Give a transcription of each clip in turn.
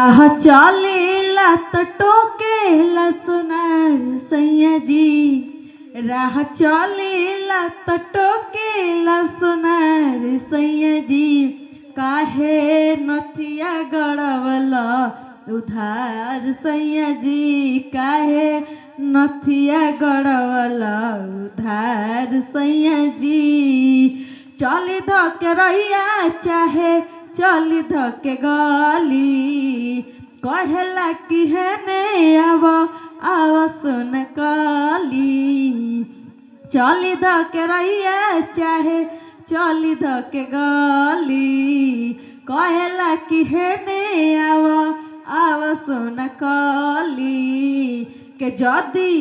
आह चलेला त टोकेला सोनार सैया जी। राह चलेला त टोकेला सोनार सैया जी। काहे नथिया गड़वला उधार सैया जी। काहे नथिया गड़वला उधार सैया जी। चली धके रहिया चाहे चली धके गली। कहेला कि हेने आव आव सुन कली। चली धके रहिया चाहे चली धके गली। कहेला कि हेने आव आव सुन कली। के जदी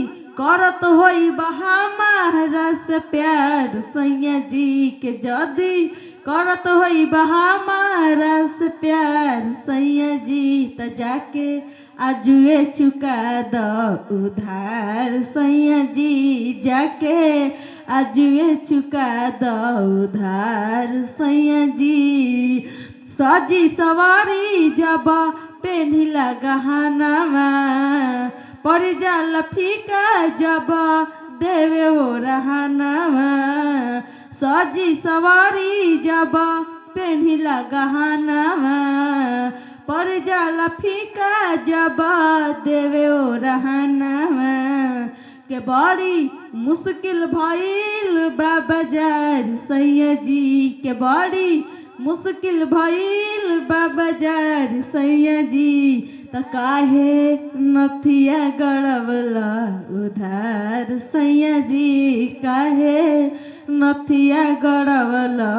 करत होई हमारा से प्यार सैया जी। के जदी करत होई हमारा से प्यार सैया जी। त जाके आजुए चुका द उधार सैया जी। जाके आजुए चुका द उधार सैया जी। सजी सवारी जब पेन्हिला गहनावा। पड़ जाला फीका जब देवे वो रहनावा। सजी सवारी जब पेन्हिला गहनावा। पड़ जाला फीका जब देवे वो रहनावा। के बड़ी मुश्किल भइल बा बाजार सैया जी। के बड़ी मुश्किल भइल बा बाजार सैया जी। त काहे नथिया गड़वला उधार सैया जी। काहे नथिया गड़वला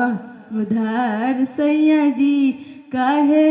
उधार सैया जी। काहे